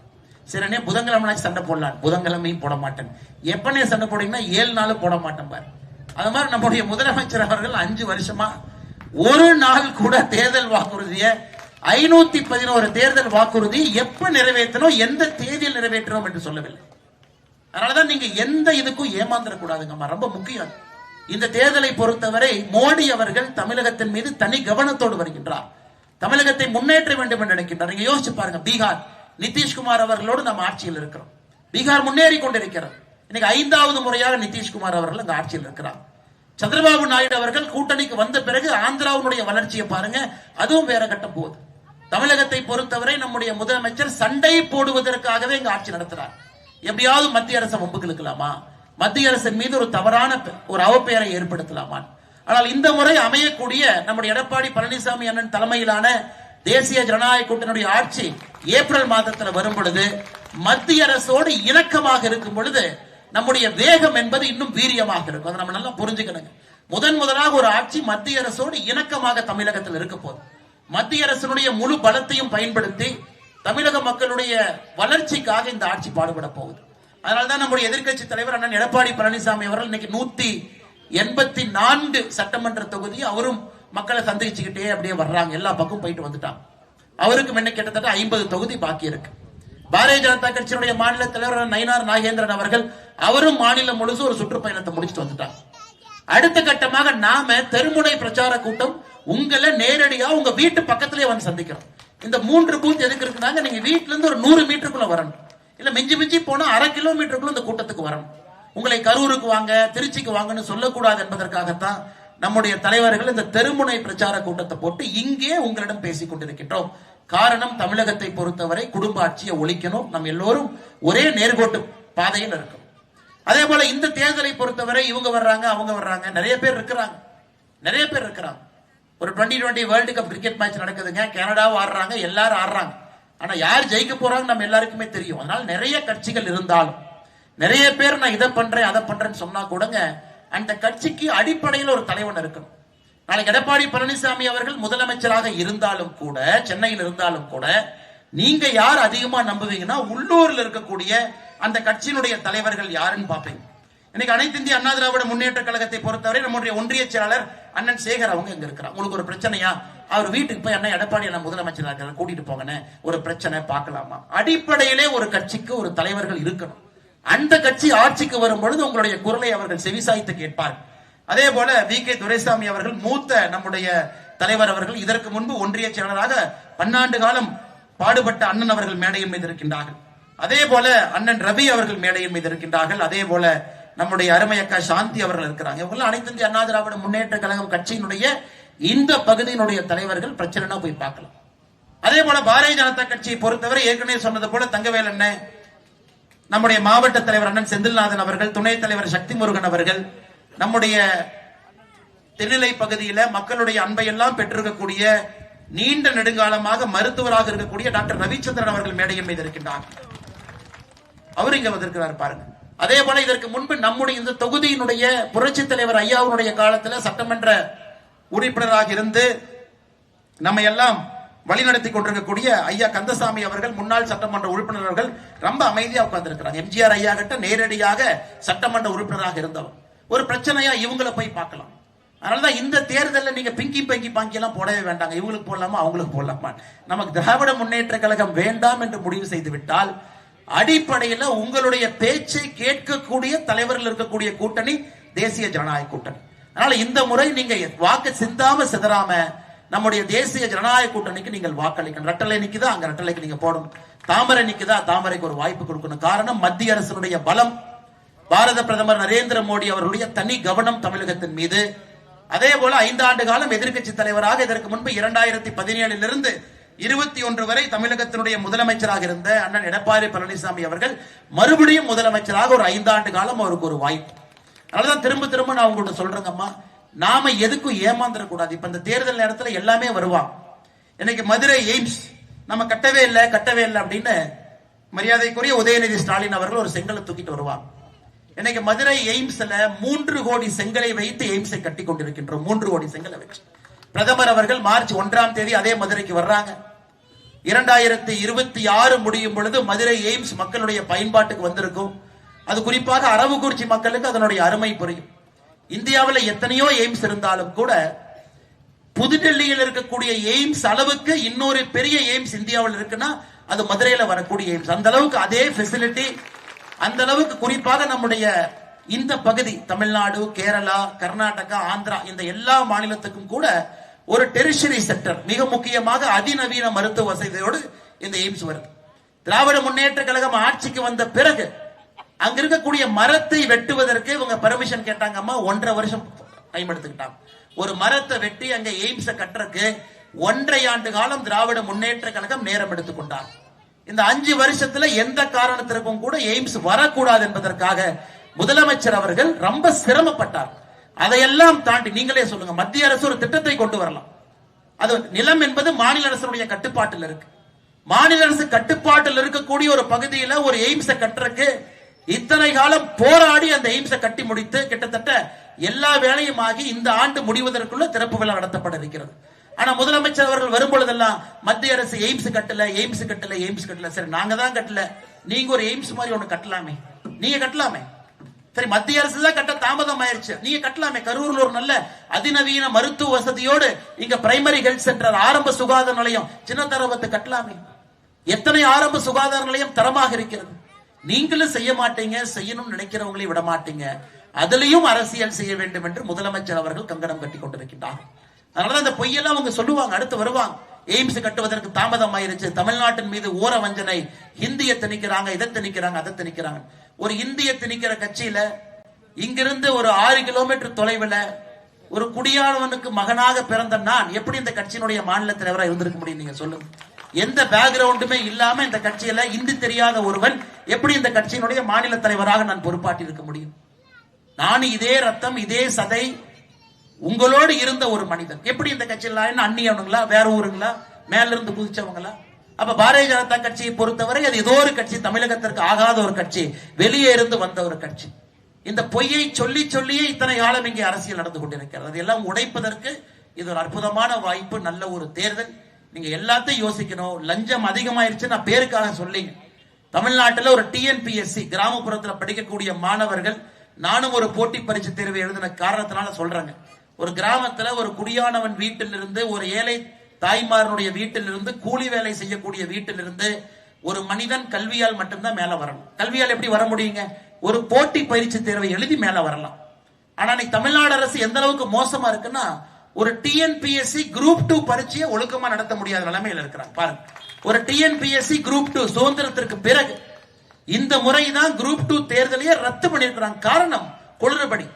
சரி, புதன்கிழமை சண்டை போடலாம், புதன்கிழமையும் போட மாட்டேன். எப்பனே சண்டை போட்டீங்கன்னா 7 நாள் போட மாட்டேன் பாரு. அது மாதிரி நம்முடைய முதலமைச்சர் அவர்கள் 5 வருஷமா ஒரு நாள் கூட தேர்தல் வாக்குறுதிய 511 தேர்தல் வாக்குறுதி எப்ப நிறைவேற்றணும், எந்த தேதியில் நிறைவேற்றணும் என்று சொல்லவில்லை. அதனாலதான் நீங்க எந்த இதுக்கும் ஏமாந்துடக்கூடாதுங்கம்மா, ரொம்ப முக்கியம். இந்த தேர்தலை பொறுத்தவரை மோடி அவர்கள் தமிழகத்தின் மீது தனி கவனத்தோடு வருகின்றார். தமிழகத்தை முன்னேற்ற வேண்டும் என்று நினைக்கின்றார். நீங்க யோசிச்சு பாருங்க, பீகார் நிதிஷ்குமார் அவர்களோடு நம்ம ஆட்சியில் இருக்கிறோம். பீகார் முன்னேறி கொண்டிருக்கிறது. இன்னைக்கு 5வது முறையாக நிதிஷ்குமார் அவர்கள் அங்க ஆட்சியில் இருக்கிறார். சந்திரபாபு நாயுடு அவர்கள் கூட்டணிக்கு வந்த பிறகு ஆந்திராவுடைய வளர்ச்சியை பாருங்க, அதுவும் வேற கட்டம் போகுது. தமிழகத்தை பொறுத்தவரை நம்முடைய முதலமைச்சர் சண்டை போடுவதற்காகவே இங்க ஆட்சி நடத்துறார். எப்படியாவது மத்திய அரசை வம்புக்கு இழுக்கலாமா, மத்திய அரசின் மீது ஒரு தவறான ஒரு அவப்பெயரை ஏற்படுத்தலாமா. ஆனால் இந்த முறை அமையக்கூடிய நம்முடைய எடப்பாடி பழனிசாமி அண்ணன் தலைமையிலான தேசிய ஜனநாயக கூட்டணியுடைய ஆட்சி ஏப்ரல் மாதத்தில் வரும் பொழுது மத்திய அரசோடு இணக்கமாக இருக்கும் பொழுது நம்முடைய வேகம் என்பது இன்னும் வீரியமாக இருக்கும். அதை நம்ம நல்லா புரிஞ்சுக்கணுங்க. முதலாக ஒரு ஆட்சி மத்திய அரசோடு இணக்கமாக தமிழகத்தில் இருக்க போது மத்திய அரசினுடைய முழு பலத்தையும் பயன்படுத்தி தமிழக மக்களுடைய வளர்ச்சிக்காக இந்த ஆட்சி பாடுபட போகுது. அதனால்தான் நம்முடைய எதிர்க்கட்சி தலைவர் அண்ணன் எடப்பாடி பழனிசாமி அவர்கள் இன்னைக்கு 184 சட்டமன்ற தொகுதி அவரும் மக்களை சந்திச்சுக்கிட்டே அப்படியே வர்றாங்க. எல்லா பக்கம் போயிட்டு வந்துட்டாங்க. அவருக்கு முன்ன கிட்டத்தட்ட 50 தொகுதி பாக்கி இருக்கு. பாரதிய ஜனதா கட்சியினுடைய மாநில தலைவர் நயினார் நாகேந்திரன் அவர்கள் அவரும் மாநிலம் முழுசு ஒரு சுற்றுப்பயணத்தை முடிச்சுட்டு வந்துட்டாங்க. அடுத்த கட்டமாக நாம தெருமுனை பிரச்சார கூட்டம் உங்களை நேரடியா உங்க வீட்டு பக்கத்திலே வந்து சந்திக்கிறோம். இந்த 3 பூத் எதுக்கு இருக்குனாங்க, நீங்க வீட்டுல இருந்து ஒரு 100 மீட்டருக்குள்ள வரணும், இல்ல மிஞ்சி போனா 1/2 கிலோமீட்டருக்குள்ள இந்த கூட்டத்துக்கு வரணும். உங்களை கரூருக்கு வாங்க, திருச்சிக்கு வாங்கன்னு சொல்லக்கூடாது என்பதற்காகத்தான் நம்முடைய தலைவர்கள் இந்த தெருமுனை பிரச்சார கூட்டத்தை போட்டு இங்கே உங்களிடம் பேசிக் கொண்டிருக்கின்றோம். காரணம், தமிழகத்தை பொறுத்தவரை குடும்ப ஆட்சியை ஒழிக்கணும். நம்ம எல்லோரும் ஒரே நேர்கோட்டு பாதையில் இருக்கும். அதே போல இந்த தேர்தலை பொறுத்தவரை இவங்க வர்றாங்க, அவங்க வர்றாங்க, நிறைய பேர் இருக்கிறாங்க. ஒரு 2020 வேர்ல்டு கப் கிரிக்கெட் மேட்ச் நடக்குதுங்க. கனடாவும் ஆடுறாங்க, எல்லாரும் ஆடுறாங்க. ஆனா யார் ஜெயிக்க போறாங்க நம்ம எல்லாருக்குமே தெரியும். அதனால நிறைய கட்சிகள் இருந்தாலும் நிறைய பேர் நான் இதை பண்றேன் அதை பண்றேன்னு சொன்னா கூடங்க அந்த கட்சிக்கு அடிப்படையில் ஒரு தலைவன் இருக்கணும். நாளைக்கு எடப்பாடி பழனிசாமி அவர்கள் முதலமைச்சராக இருந்தாலும் கூட, சென்னையில் இருந்தாலும் கூட, நீங்க யார் அதிகமா நம்புவீங்கன்னா உள்ளூர்ல இருக்கக்கூடிய அந்த கட்சியினுடைய தலைவர்கள் யாருன்னு பாப்பீங்க. இன்னைக்கு அனைத்து இந்திய அண்ணா திராவிட முன்னேற்ற கழகத்தை பொறுத்தவரை நம்முடைய ஒன்றிய செயலாளர் அண்ணன் சேகர் அவங்க இங்க இருக்கிறாங்க. உங்களுக்கு ஒரு பிரச்சனையா, அவர் வீட்டுக்கு போய் அண்ணன் எடப்பாடி என்ன முதலமைச்சராக கூட்டிட்டு போங்கன்னு ஒரு பிரச்சனை பார்க்கலாமா? அடிப்படையிலே ஒரு கட்சிக்கு ஒரு தலைவர்கள் இருக்கணும். அந்த கட்சி ஆட்சிக்கு வரும் பொழுது உங்களுடைய குரலை அவர்கள் செவிசாய்த்து கேட்பார்கள். அதே போல வி.கே. துரைசாமி அவர்கள் மூத்த நம்முடைய தலைவர் அவர்கள் இதற்கு முன்பு ஒன்றிய செயலராக 12 காலம் பாடுபட்ட அண்ணன் அவர்கள் மேடையின் மீது இருக்கின்றார்கள். அதே போல அண்ணன் ரவி அவர்கள் மேடையின் மீது இருக்கின்றார்கள். அதே போல நம்முடைய அருமை அக்கா சாந்தி அவர்கள் இருக்கிறாங்க. இவங்க அனைத்து இந்திய அண்ணா திராவிட முன்னேற்ற கழகம் கட்சியினுடைய இந்த பகுதியினுடைய தலைவர்கள். பிரச்சனைனா போய் பார்க்கலாம். அதே போல பாரதிய ஜனதா கட்சியை பொறுத்தவரை ஏற்கனவே சொன்னது போல தங்கவேல் அண்ணன், நம்முடைய மாவட்ட தலைவர் அண்ணன் செந்தில்நாதன் அவர்கள், துணைத் தலைவர் சக்தி முருகன் அவர்கள், நம்முடைய திருநிலை பகுதியில மக்களுடைய அன்பை எல்லாம் பெற்றிருக்கக்கூடிய நீண்ட நெடுங்காலமாக மருத்துவராக இருக்கக்கூடிய டாக்டர் ரவிச்சந்திரன் அவர்கள் மேடையின் மீது இருக்கின்றார். அவர் இங்க வந்திருக்கிறார் பாருங்க. அதே போல இதற்கு முன்பு நம்முடைய இந்த தொகுதியினுடைய புரட்சி தலைவர் ஐயாவுடைய காலத்துல சட்டமன்ற உறுப்பினராக இருந்து நம்ம எல்லாம் வழிநடத்தி கொண்டிருக்கக்கூடிய ஐயா கந்தசாமி அவர்கள், முன்னாள் சட்டமன்ற உறுப்பினர்கள், ரொம்ப அமைதியா உட்கார்ந்திருக்கிறாங்க. எம்ஜிஆர் ஐயா கிட்ட நேரடியாக சட்டமன்ற உறுப்பினராக இருந்தவர். ஒரு பிரச்சனையா இவங்களை போய் பார்க்கலாம். அதனாலதான் இந்த தேர்தலில் நீங்க பிங்கி பாங்கி எல்லாம் போடவே வேண்டாங்க. இவங்களுக்கு போடலாமா அவங்களுக்கு போடலாமா, நமக்கு திராவிட முன்னேற்ற கழகம் வேண்டாம் என்று முடிவு செய்து விட்டால் அடிப்படையில் உங்களுடைய பேச்சை கேட்கக்கூடிய தலைவர்கள் இருக்கக்கூடிய கூட்டணி தேசிய ஜனநாயக கூட்டணி. அதனால இந்த முறை நீங்க வாக்கு சிந்தாம சிதறாம நம்முடைய தேசிய ஜனநாயக கூட்டணிக்கு நீங்கள் வாக்களிக்கணும். ரெட்டலை நிக்குதா, அங்க ரெட்டலைக்கு நீங்க போடணும். தாமரை நிக்குதா, தாமரைக்கு ஒரு வாய்ப்பு கொடுக்கணும். காரணம் மத்திய அரசினுடைய பலம், பாரத பிரதமர் நரேந்திர மோடி அவர்களுடைய தனி கவனம் தமிழகத்தின் மீது. அதே போல 5 ஆண்டு காலம் எதிர்கட்சி தலைவராக இதற்கு முன்பு 2017 இருந்து 21 வரை தமிழகத்தினுடைய முதலமைச்சராக இருந்த அண்ணன் எடப்பாடி பழனிசாமி அவர்கள் மறுபடியும் முதலமைச்சராக ஒரு 5 ஆண்டு காலம் அவருக்கு ஒரு வாய்ப்பு. அதனாலதான் திரும்ப நான் உங்கள்கிட்ட சொல்றேங்கம்மா, நாம எதுக்கும் ஏமாந்துடக்கூடாது. இப்ப இந்த தேர்தல் நேரத்தில் எல்லாமே வருவாங்க. இன்னைக்கு மதுரை எய்ம்ஸ் நம்ம கட்டவே இல்லை அப்படின்னு மரியாதைக்குரிய உதயநிதி ஸ்டாலின் அவர்கள் ஒரு செங்கலை தூக்கிட்டு வருவாங்க. இன்னைக்கு மதுரை எய்ம்ஸ்ல 3 கோடி செங்கலை வைத்து எய்ம்ஸை கட்டி கொண்டிருக்கின்றோம். 3 கோடி செங்கலை வச்சு பிரதமர் அவர்கள் மார்ச் 1ஆம் தேதி அதே மதுரைக்கு வர்றாங்க. 2026 முடியும் பொழுது மதுரை எய்ம்ஸ் மக்களுடைய பயன்பாட்டுக்கு வந்திருக்கும். அது குறிப்பாக அரவக்குறிச்சி மக்களுக்கு அதனுடைய அருமை புரியும். இந்தியாவில் எத்தனையோ எய்ம்ஸ் இருந்தாலும் கூட புதுடெல்லியில் இருக்கக்கூடிய எய்ம்ஸ் அளவுக்கு இன்னொரு பெரிய எய்ம்ஸ் இந்தியாவில் இருக்குன்னா அது மதுரையில வரக்கூடிய எய்ம்ஸ். அந்த அளவுக்கு அதே ஃபெசிலிட்டி, அந்த அளவுக்கு குறிப்பாக நம்முடைய இந்த பகுதி தமிழ்நாடு, கேரளா, கர்நாடகா, ஆந்திரா இந்த எல்லா மாநிலத்துக்கும் கூட ஒரு டெரிஷரி செக்டர், மிக முக்கியமாக அதிநவீன மருத்துவ வசதியோடு இந்த எய்ம்ஸ் வருது. திராவிட முன்னேற்ற கழகம் ஆட்சிக்கு வந்த பிறகு அங்க இருக்கக்கூடிய மரத்தை வெட்டுவதற்கு இவங்க பர்மிஷன் கேட்டாங்க. அம்மா 1.5 வருஷம் டைம் எடுத்துக்கிட்டாங்க. ஒரு மரத்தை வெட்டி அங்க எய்ம்ஸை கட்டுறதுக்கு 1.5 ஆண்டு காலம் திராவிட முன்னேற்ற கழகம் நேரம் எடுத்துக்கொண்டார். இந்த 5 வருஷத்துல எந்த காரணத்திற்கும் கூட எய்ம்ஸ் வரக்கூடாது என்பதற்காக முதலமைச்சர் அவர்கள் ரொம்ப சிரமப்பட்டார். அதையெல்லாம் தாண்டி நீங்களே சொல்லுங்க, மத்திய அரசு ஒரு திட்டத்தை கொண்டு வரலாம். அது நிலம் என்பது மாநில அரசுடைய கட்டுப்பாட்டில் இருக்கு. மாநில அரசு கட்டுப்பாட்டில் இருக்கக்கூடிய ஒரு பகுதியில ஒரு எய்ம்ஸை கட்டுறதுக்கு இத்தனை காலம் போராடி அந்த எய்ம்ஸை கட்டி முடித்து கிட்டத்தட்ட எல்லா வேலையும் ஆகி இந்த ஆண்டு முடிவதற்குள்ள திறப்பு விழா நடத்தப்பட இருக்கிறது. ஆனா முதலமைச்சர் அவர்கள் வரும்பொழுதெல்லாம் மத்திய அரசு எய்ம்ஸ் கட்டல. சரி, நாங்க தான் கட்டல, நீங்க ஒரு எய்ம்ஸ் மாதிரி ஒண்ணு கட்டலாமே, நீங்க கட்டலாமே. சரி, மத்திய அரசு தான் கட்ட தாமதம் ஆயிருச்சு, நீங்க கட்டலாமே. கரூர்ல ஒரு நல்ல அதிநவீன மருத்துவ வசதியோடு இங்க பிரைமரி ஹெல்த் சென்டர், ஆரம்ப சுகாதார நிலையம் சின்னத்தரவத்தை கட்டலாமே. எத்தனை ஆரம்ப சுகாதார நிலையம் தரமாக இருக்கிறது. நீங்களும் செய்ய மாட்டீங்க, செய்யணும்னு நினைக்கிறவங்களையும் விட மாட்டீங்க. அதுலயும் அரசியல் செய்ய வேண்டும் என்று முதலமைச்சர் அவர்கள் கங்கணம் கட்டி கொண்டிருக்கின்றார். அதனாலதான் இந்த பொய்யெல்லாம் அவங்க சொல்லுவாங்க, அடுத்து வருவாங்க. எய்ம்ஸ் கட்டுவதற்கு தாமதம் ஆயிருச்சு, தமிழ்நாட்டின் மீது ஓர வஞ்சனை, இந்திய திணிக்கிறாங்க, இதை திணிக்கிறாங்க, அதை திணிக்கிறாங்க. ஒரு இந்திய திணிக்கிற கட்சியில இங்கிருந்து ஒரு 6 கிலோமீட்டர் தொலைவில் ஒரு குடியானவனுக்கு மகனாக பிறந்த நான் எப்படி இந்த கட்சியினுடைய மாநில தலைவராக இருந்திருக்க முடியும்? நீங்க சொல்லுங்க. எந்த பேக்ரவுண்டுமே இல்லாம இந்த கட்சியில இந்தி தெரியாத ஒருவன் எப்படி இந்த கட்சியினுடைய மாநில தலைவராக நான் பொறுப்பாட்டி இருக்க முடியும்? நான் இதே ரத்தம், இதே சதை உங்களோடு இருந்த ஒரு மனிதன் எப்படி இந்த கட்சியில அந்நியவனுங்களா, வேற ஊருங்களா, மேல இருந்து குதிச்சவங்களா? அப்ப பாரதிய ஜனதா கட்சியை பொறுத்தவரை அது ஏதோ ஒரு கட்சி, தமிழகத்திற்கு ஆகாத ஒரு கட்சி, வெளியே இருந்து வந்த ஒரு கட்சி. இந்த பொய்யை சொல்லி சொல்லியே இத்தனை காலம் இங்கே அரசியல் நடந்து கொண்டிருக்கிறது. அதெல்லாம் உடைப்பதற்கு இது ஒரு அற்புதமான வாய்ப்பு, நல்ல ஒரு தேர்தல். நீங்க எல்லாத்தையும் யோசிக்கணும். லஞ்சம் அதிகமாயிருச்சு நான் பேருக்காக சொல்லிங்க. தமிழ்நாட்டில் ஒரு டிஎன்பிஎஸ்சி கிராமப்புறத்தில் படிக்கக்கூடிய மாணவர்கள், நானும் ஒரு போட்டி பரீட்சை தேர்வு எழுதின காரணத்தினால சொல்றாங்க, ஒரு கிராமத்துல ஒரு குடியானவன் வீட்டிலிருந்து, ஒரு ஏழை தாய்மாரனுடைய வீட்டிலிருந்து, கூலி வேலை செய்யக்கூடிய வீட்டிலிருந்து ஒரு மனிதன் கல்வியால் மட்டும்தான் மேல வரணும். கல்வியால் எப்படி வர முடியுங்க? ஒரு போட்டி பயிற்சி தேர்வை எழுதி மேல வரலாம். ஆனா இன்னைக்கு தமிழ்நாடு அரசு எந்த அளவுக்கு மோசமா இருக்குன்னா, ஒரு டிஎன்பிஎஸ்சி குரூப் 2 பரீட்சையை ஒழுக்கமா நடத்த முடியாத நிலைமையில் இருக்கிறாங்க. பாருங்க, ஒரு டிஎன்பிஎஸ்சி குரூப் 2 சுதந்திரத்திற்கு பிறகு இந்த முறைதான் குரூப் 2 தேர்தலையே ரத்து பண்ணிருக்கிறாங்க. காரணம் குளறுபடி.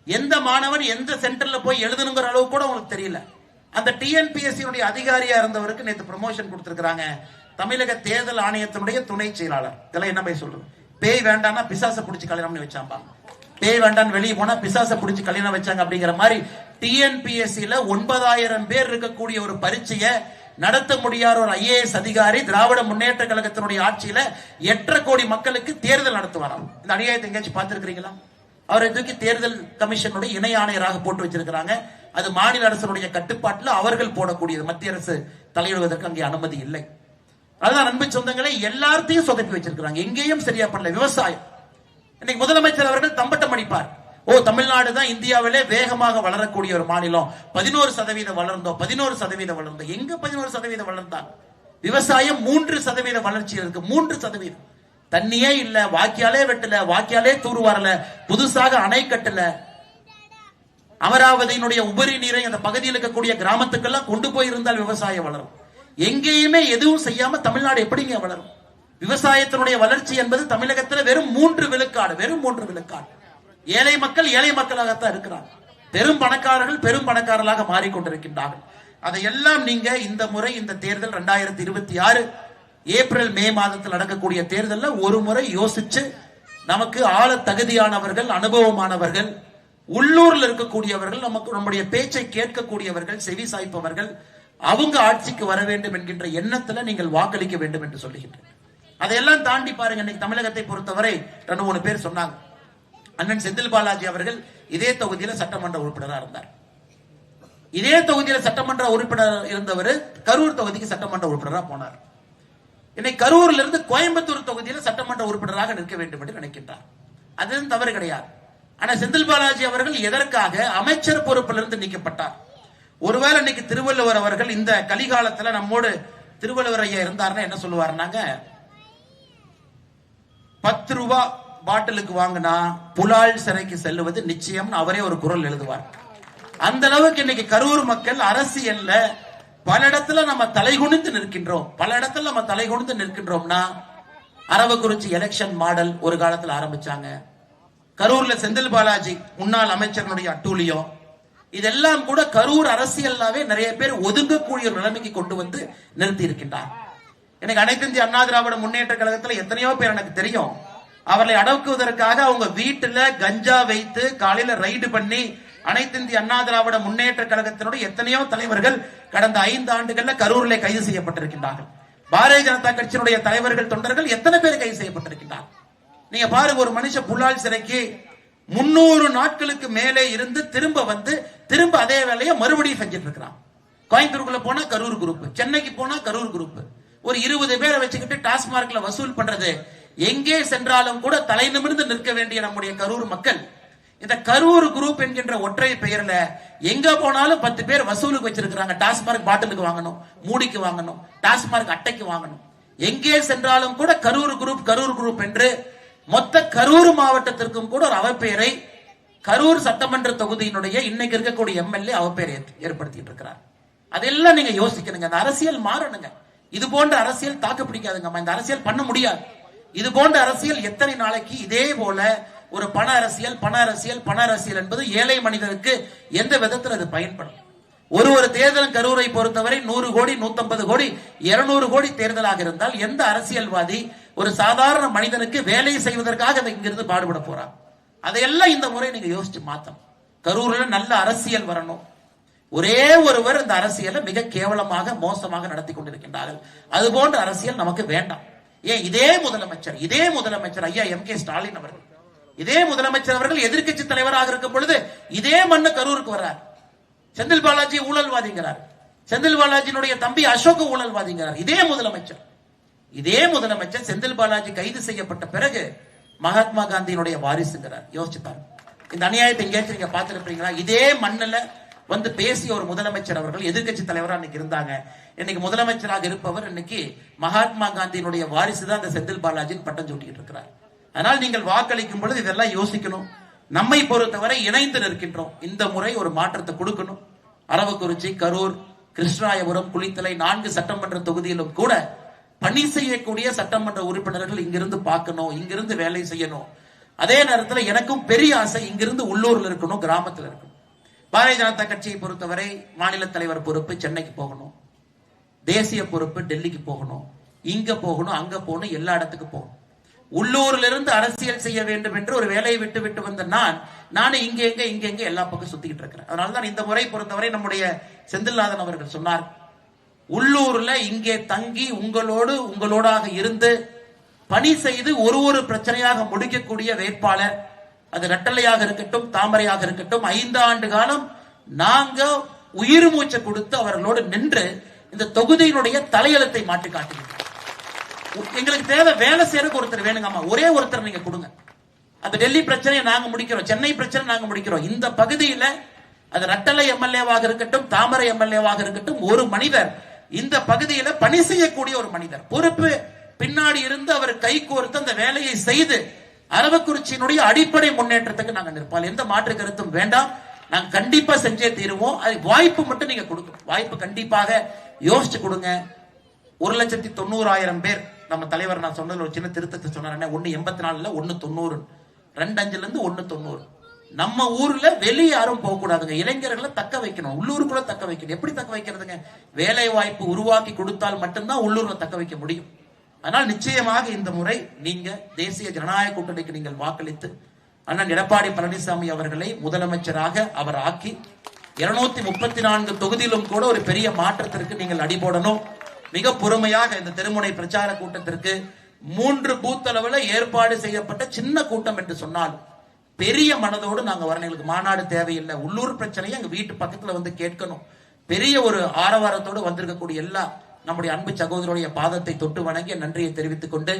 எந்த மாணவன் எந்த சென்டர்ல போய் எழுதணுங்கிற அளவு கூட உங்களுக்கு தெரியல. அந்த டிஎன்பிஎஸ்சி அதிகாரியா இருந்தவருக்கு நேற்று ப்ரமோஷன் கொடுத்திருக்காங்க. தமிழக தேர்தல் ஆணையத்தினுடைய துணை செயலாளர். இதெல்லாம் என்ன போய் சொல்றது? பேய் வேண்டாம்னா பிசாச பிடிச்சி கல்யாணம் வச்சாம்பா. பேய் வேண்டாம் வெளியே போனா பிசாச பிடிச்சி கல்யாணம் வச்சாங்க அப்படிங்கிற மாதிரி டிஎன்பிஎஸ்சில 9000 பேர் இருக்கக்கூடிய ஒரு பரீட்சையை நடத்த முடியாத ஒரு ஐஏஎஸ் அதிகாரி திராவிட முன்னேற்ற கழகத்தினுடைய ஆட்சியில 8.5 கோடி மக்களுக்கு தேர்தல் நடத்துவாராம். இந்த அநியாயத்தை எங்கேயாச்சும் பார்த்திருக்கிறீங்களா? அவரை தூக்கி தேர்தல் கமிஷனுடைய இணை ஆணையராக போட்டு வச்சிருக்கிறாங்க. அது மாநில அரசுடைய கட்டுப்பாட்டில் அவர்கள் போடக்கூடியது. மத்திய அரசு தலையிடுவதற்கு அங்கே அனுமதி இல்லை. அதுதான் அன்பு சொந்தங்களை எல்லாத்தையும் சொதப்பி வச்சிருக்கிறாங்க. எங்கேயும் சரியா பண்ணல. விவசாயம் இன்னைக்கு முதலமைச்சர் அவர்கள் தம்பட்டம் அடிப்பார். தமிழ்நாடு தான் இந்தியாவிலே வேகமாக வளரக்கூடிய ஒரு மாநிலம். 11% வளர்ந்தோம், 11% வளர்ந்தோம். எங்க 11% வளர்ந்தாங்க? விவசாயம் 3% வளர்ச்சி இருக்கு. 3% தண்ணியே இல்ல, வாக்கியாலே வெட்டல, வாக்கியாலே தூர் வரல, புதுசாக அணை கட்டல. அமராவதியினுடைய உபரி நீரை அந்த பகுதியில் இருக்கக்கூடிய கிராமத்துக்கெல்லாம் கொண்டு போயிருந்தால் விவசாயம் வளரும். எங்கேயுமே எதுவும் செய்யாம தமிழ்நாடு எப்படிங்க வளரும்? விவசாயத்தினுடைய வளர்ச்சி என்பது தமிழகத்தில் வெறும் 3 விழுக்காடு, வெறும் 3 விழுக்காடு. ஏழை மக்கள் ஏழை மக்களாகத்தான் இருக்கிறார். பெரும் பணக்காரர்கள் பெரும் பணக்காரர்களாக மாறிக்கொண்டிருக்கின்றார்கள். அதையெல்லாம் நீங்க இந்த முறை இந்த தேர்தல் 2026 ஏப்ரல் மே மாதத்தில் நடக்கக்கூடிய தேர்தலில் ஒரு முறை யோசிச்சு, நமக்கு ஆள தகுதியானவர்கள், அனுபவமானவர்கள், உள்ளூர்ல இருக்கக்கூடியவர்கள், நமக்கு நம்முடைய பேச்சை கேட்கக்கூடியவர்கள், செவி சாய்ப்பவர்கள், அவங்க ஆட்சிக்கு வர வேண்டும் என்கின்ற எண்ணத்துல நீங்கள் வாக்களிக்க வேண்டும் என்று சொல்லுகின்றேன். அதையெல்லாம் தாண்டி பாருங்க, இன்னைக்கு தமிழகத்தை பொறுத்தவரை 2-3 பேர் சொன்னாங்க. அண்ணன் செந்தில் பாலாஜி அவர்கள் இதே தொகுதியில சட்டமன்ற உறுப்பினராக இருந்தார். இதே தொகுதியில சட்டமன்ற உறுப்பினர் இருந்தவர் கரூர் தொகுதிக்கு சட்டமன்ற உறுப்பினராக போனார். இன்னைக்கு கரூர்ல இருந்து கோயம்புத்தூர் தொகுதியில சட்டமன்ற உறுப்பினராக நிற்க வேண்டும் என்று நினைக்கின்றார். அது தவறு கிடையாது. ஆனா செந்தில் பாலாஜி அவர்கள் எதற்காக அமைச்சர் பொறுப்பிலிருந்து நீக்கப்பட்டார்? ஒருவேளை இன்னைக்கு திருவள்ளுவர் அவர்கள் இந்த கலிகாலத்துல நம்மோடு திருவள்ளுவர் ஐயா இருந்தாருன்னா என்ன சொல்லுவாருன்னாங்க, 10 ரூபாய் பாட்டிலுக்கு வாங்கினா புலால் சிறைக்கு செல்லுவது நிச்சயம் அவரே ஒரு குரல் எழுதுவார். அந்த அளவுக்கு இன்னைக்கு கரூர் மக்கள் அரசியல்ல பல இடத்துல நம்ம தலைகுனிந்து நிற்கின்றோம். பல இடத்துல நம்ம தலைகுனிந்து நிற்கின்றோம்னா, அரவக்குறிச்சி எலெக்ஷன் மாடல் ஒரு காலத்துல ஆரம்பிச்சாங்க. கரூர்ல செந்தில் பாலாஜி முன்னாள் அமைச்சர்களுடைய அட்டூழியம், இதெல்லாம் கூட கரூர் அரசியல்லாவே நிறைய பேர் ஒதுங்கக்கூடிய ஒரு நிலைமைக்கு கொண்டு வந்து நிறுத்தி இருக்கின்றார். எனக்கு அனைத்து இந்திய அண்ணா திராவிட முன்னேற்ற கழகத்துல எத்தனையோ பேர் எனக்கு தெரியும். அவர்களை அடக்குவதற்காக அவங்க வீட்டுல கஞ்சா வைத்து காலையில ரைடு பண்ணி அனைத்து இந்திய அண்ணா திராவிட முன்னேற்ற கழகத்தினுடைய எத்தனையோ தலைவர்கள் கடந்த 5 ஆண்டுகள்ல கரூரிலே கைது செய்யப்பட்டிருக்கின்றார்கள். பாரதிய ஜனதா கட்சியினுடைய தலைவர்கள், தொண்டர்கள் எத்தனை பேர் கைது செய்யப்பட்டிருக்கின்றார்கள்? நீங்க பாருங்க, ஒரு மனுஷன் புலால் சிறைக்கு 300 நாட்களுக்கு மேலே இருந்து திரும்ப வந்து திரும்ப அதே வேலையை மறுபடியும் செஞ்சிட்டு இருக்கிறான். கோயம்புத்தூருக்குள்ள போனா கரூர் குரூப், சென்னைக்கு போனா கரூர் குரூப், ஒரு 20 பேரை வச்சுக்கிட்டு டாஸ்மார்க்ல வசூல் பண்றது. எங்கே சென்றாலும் கூட தலை நிமிர்ந்து நிற்க வேண்டிய நம்முடைய கரூர் மக்கள் இந்த கரூர் குரூப் என்கின்ற ஒற்றை பெயர்ல எங்க போனாலும் 10 பேர் வசூலுக்கு வச்சிருக்கிறாங்க. டாஸ்மார்க் பாட்டிலுக்கு வாங்கணும், மூடிக்கு வாங்கணும், டாஸ்மார்க் அட்டைக்கு வாங்கணும். எங்கே சென்றாலும் கூட கரூர் குரூப் என்று மொத்த கரூர் மாவட்டத்திற்கும் கூட ஒரு அவப்பெயரை கரூர் சட்டமன்ற தொகுதியினுடைய இன்னைக்கு இருக்கக்கூடிய எம்எல்ஏ அவப்பெயரை ஏற்படுத்திட்டு இருக்கிறார். அதெல்லாம் நீங்க யோசிக்கணுங்க. அந்த அரசியல் மாறணுங்க. இது போன்ற அரசியல் தாக்கு பிடிக்காதுங்க. இந்த அரசியல் பண்ண முடியாது. இது போன்ற அரசியல் எத்தனை நாளைக்கு இதே போல ஒரு பண அரசியல் என்பது ஏழை மனிதனுக்கு எந்த விதத்தில் அது பயன்படும்? ஒரு தேர்தல் கரூரை பொறுத்தவரை 100 கோடி, 150 கோடி, 200 கோடி தேர்தலாக இருந்தால் எந்த அரசியல்வாதி ஒரு சாதாரண மனிதனுக்கு வேலை செய்வதற்காக இங்கிருந்து பாடுபட போறார்? அதையெல்லாம் இந்த முறை நீங்க யோசிச்சு மாத்தணும். கரூர்ல நல்ல அரசியல் வரணும். ஒரே ஒருவர் இந்த அரசியலை மிக கேவலமாக மோசமாக நடத்தி கொண்டிருக்கின்றார்கள். அது போன்ற அரசியல் நமக்கு வேண்டாம். ஏன் இதே முதலமைச்சர் ஐயா M.K. ஸ்டாலின் அவர்கள், இதே முதலமைச்சர் அவர்கள் எதிர்க்கட்சி தலைவராக இருக்கும் பொழுது இதே மண்ணு கரூருக்கு வர்றார். செந்தில் பாலாஜி ஊழல்வாதிங்கிறார், செந்தில் பாலாஜியினுடைய தம்பி அசோக் ஊழல்வாதிங்கிறார். இதே முதலமைச்சர் செந்தில் பாலாஜி கைது செய்யப்பட்ட பிறகு மகாத்மா காந்தியினுடைய வாரிசுங்கிறார். யோசிச்சு பாருங்க, இந்த அநியாயத்தை எங்கேயாச்சும் நீங்க பார்த்திருப்பீங்களா? இதே மண்ணில் வந்து பேசிய ஒரு முதலமைச்சர் அவர்கள் எதிர்க்கட்சி தலைவராக இன்னைக்கு இருந்தாங்க. இன்னைக்கு முதலமைச்சராக இருப்பவர் இன்னைக்கு மகாத்மா காந்தியினுடைய வாரிசு தான் அந்த செந்தில் பாலாஜி பட்டம் சூட்டிக்கிட்டு இருக்கிறார். அதனால் நீங்கள் வாக்களிக்கும் பொழுது இதெல்லாம் யோசிக்கணும். நம்மை பொறுத்தவரை இணைந்து நிற்கின்றோம். இந்த முறை ஒரு மாற்றத்தை கொடுக்கணும். அரவக்குறிச்சி, கரூர், கிருஷ்ணாயபுரம், குளித்தலை 4 சட்டமன்ற தொகுதியிலும் கூட பணி செய்யக்கூடிய சட்டமன்ற உறுப்பினர்கள் இங்கிருந்து பார்க்கணும், இங்கிருந்து வேலை செய்யணும். அதே நேரத்தில் எனக்கும் பெரிய ஆசை இங்கிருந்து உள்ளூர்ல இருக்கணும், கிராமத்தில் இருக்கணும். பாரதிய ஜனதா கட்சியை பொறுத்தவரை மாநில தலைவர் பொறுப்பு சென்னைக்கு போகணும், தேசிய பொறுப்பு டெல்லிக்கு போகணும், இங்க போகணும், அங்க போகணும், எல்லா இடத்துக்கும் போகணும். உள்ளூர்ல இருந்து அரசியல் செய்ய வேண்டும் என்று ஒரு வேலையை விட்டு வந்த நானும் இங்க எல்லா பக்கம் சுத்திக்கிட்டு இருக்கிறேன். அதனாலதான் இந்த முறை பொறுத்தவரை நம்முடைய செந்தில்நாதன் அவர்கள் சொன்னார், உள்ளூர்ல இங்கே தங்கி உங்களோடாக இருந்து பணி செய்து ஒரு பிரச்சனையாக முடிக்கக்கூடிய வேட்பாளர், அது ரெட்டலையாக இருக்கட்டும், தாமரையாக இருக்கட்டும், 5 ஆண்டு காலம் நாங்க உயிர் மூச்சை கொடுத்து அவர்களோடு நின்று இந்த தொகுதியினுடைய தலையெழுத்தை மாற்றி காட்டுகிறோம். எங்களுக்கு தேவை வேலை செய்யறதுக்கு ஒருத்தர் வேணுங்கம்மா, ஒரே ஒருத்தர் நீங்க கொடுங்க. அந்த டெல்லி பிரச்சனையை நாங்க முடிக்கிறோம், சென்னை பிரச்சனை நாங்க முடிக்கிறோம். இந்த பகுதியில் அது ரெட்டலை எம்எல்ஏவாக இருக்கட்டும், தாமரை எம்எல்ஏவாக இருக்கட்டும், ஒரு மனிதர் இந்த பகுதியில பணி செய்யக்கூடிய ஒரு மனிதர் பொறுப்பு பின்னாடி இருந்து அவர் கை கோர்த்து அந்த வேலையை செய்து அரவக்குறிச்சியினுடைய அடிப்படை முன்னேற்றத்துக்கு நாங்க நிற்பால். எந்த மாற்று கருத்தும் வேண்டாம். நாங்க கண்டிப்பா செஞ்சே தீருவோம். அது வாய்ப்பு மட்டும் நீங்க கொடுக்கணும். வாய்ப்பு கண்டிப்பாக யோசிச்சு கொடுங்க. 1,90,000 பேர் நம்ம தலைவர் நான் சொன்னதுல ஒரு சின்ன திருத்தத்தை சொன்னார். 184 190, 25 இருந்து 190. நம்ம ஊர்ல வெளியே யாரும் போக கூடாதுங்க. இளைஞர்களை தக்க வைக்கணும், உள்ளூருக்குள்ள தக்க வைக்கணும். எப்படி தக்க வைக்கிறதுங்க? வேலை வாய்ப்பு உருவாக்கி கொடுத்தால் மட்டும்தான் உள்ளூர்ல தக்க வைக்க முடியும். ஆனால் நிச்சயமாக இந்த முறை நீங்க தேசிய ஜனநாயக கூட்டணிக்கு நீங்கள் வாக்களித்து அண்ணன் எடப்பாடி பழனிசாமி அவர்களை முதலமைச்சராக அவர் ஆக்கி 234 தொகுதியிலும் கூட ஒரு பெரிய மாற்றத்திற்கு நீங்கள் அடிபோடணும். மிக பொறுமையாக இந்த தெருமுனை பிரச்சார கூட்டத்திற்கு 3 பூத் அளவில் ஏற்பாடு செய்யப்பட்ட சின்ன கூட்டம் என்று சொன்னால் பெரிய மனதோடு நாங்க வரணும். எங்களுக்கு மாநாடு தேவையில்லை. உள்ளூர் பிரச்சனையை எங்க வீட்டு பக்கத்துல வந்து கேட்கணும். பெரிய ஒரு ஆரவாரத்தோடு வந்திருக்கக்கூடிய எல்லா நம்முடைய அன்பு சகோதரருடைய பாதத்தை தொட்டு வணங்கி நன்றியை தெரிவித்துக் கொண்டு,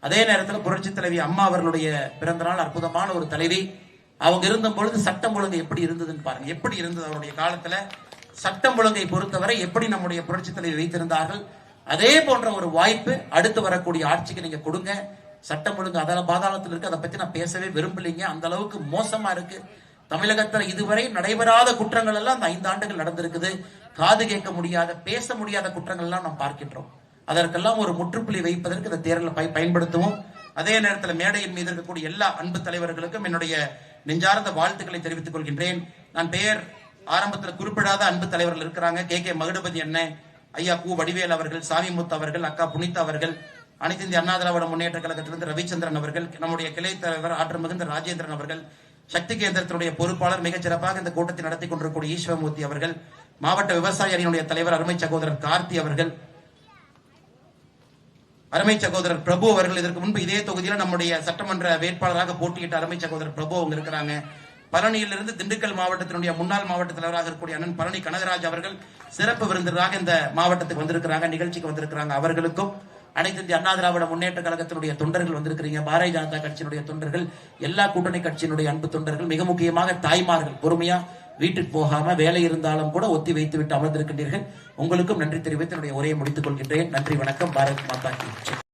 அதே நேரத்தில் புரட்சி தலைவி அம்மா அவர்களுடைய பிறந்த நாள், அற்புதமான ஒரு தலைவி. அவங்க இருந்த பொழுது சட்டம் ஒழுங்கு எப்படி இருந்ததுன்னு பாருங்க. எப்படி இருந்தது அவருடைய காலத்துல சட்டம் ஒழுங்கை பொறுத்தவரை எப்படி நம்முடைய புரட்சி தலைவி வைத்திருந்தார்கள். அதே போன்ற ஒரு வாய்ப்பு அடுத்து வரக்கூடிய ஆட்சிக்கு நீங்க கொடுங்க. சட்டம் ஒழுங்கு அதெல்லாம் பாதாளத்தில் இருக்கு. அதை பத்தி நான் பேசவே விரும்பலைங்க. அந்த அளவுக்கு மோசமா இருக்கு. தமிழகத்தில் இதுவரை நடைபெறாத குற்றங்கள் எல்லாம் அந்த 5 ஆண்டுகள் நடந்திருக்குது. காது கேட்க முடியாத, பேச முடியாத குற்றங்கள் எல்லாம் நாம் பார்க்கின்றோம். அதற்கெல்லாம் ஒரு முற்றுப்புள்ளி வைப்பதற்கு இந்த தேர்தலை பயன்படுத்துவோம். அதே நேரத்தில் மேடையின் மீது இருக்கக்கூடிய எல்லா அன்பு தலைவர்களுக்கும் என்னுடைய நெஞ்சார்ந்த வாழ்த்துக்களை தெரிவித்துக் கொள்கின்றேன். நான் பெயர் ஆரம்பத்தில் குறிப்பிடாத அன்பு தலைவர்கள் இருக்கிறாங்க. கே மகுடபதி அண்ணன், ஐயா கு வடிவேல் அவர்கள், சாமிமுத்து அவர்கள், அக்கா புனிதா அவர்கள், அனைத்து இந்திய அண்ணா திராவிட முன்னேற்ற கழகத்திலிருந்து ரவிச்சந்திரன் அவர்கள், நம்முடைய கிளை தலைவர் ஆற்றல் மிகுந்த ராஜேந்திரன் அவர்கள், சக்தி கேந்திரத்தினுடைய பொறுப்பாளர் மிகச் சிறப்பாக இந்த கூட்டத்தை நடத்தி கொண்டிருக்கூடிய ஈஸ்வரமூர்த்தி அவர்கள், மாவட்ட விவசாய அணியினுடைய தலைவர் அருமை சகோதரர் கார்த்தி அவர்கள், அருமை சகோதரர் பிரபு அவர்கள். இதற்கு முன்பு இதே தொகுதியில் நம்முடைய சட்டமன்ற வேட்பாளராக போட்டியிட்ட அருமை சகோதரர் பிரபு அவங்க இருக்கிறாங்க. பழனியிலிருந்து திண்டுக்கல் மாவட்டத்தினுடைய முன்னாள் மாவட்ட தலைவராக இருக்கக்கூடிய அண்ணன் பழனி கனகராஜ் அவர்கள் சிறப்பு விருந்தினராக இந்த மாவட்டத்துக்கு வந்திருக்கிறாங்க, நிகழ்ச்சிக்கு வந்திருக்கிறாங்க. அவர்களுக்கும் அனைத்து இந்திய அண்ணா திராவிட முன்னேற்ற கழகத்தினுடைய தொண்டர்கள் வந்திருக்கிறீங்க, பாரதிய ஜனதா கட்சியினுடைய தொண்டர்கள், எல்லா கூட்டணி கட்சியினுடைய அன்பு தொண்டர்கள், மிக முக்கியமாக தாய்மார்கள் பொறுமையா வீட்டுக்கு போகாம வேலை இருந்தாலும் கூட ஒத்தி வைத்து விட்டு அமர்ந்திருக்கின்றீர்கள். உங்களுக்கும் நன்றி தெரிவித்து என்னுடைய உரையை முடித்துக் கொள்கின்றேன். நன்றி, வணக்கம். பாரத் மாதா கி.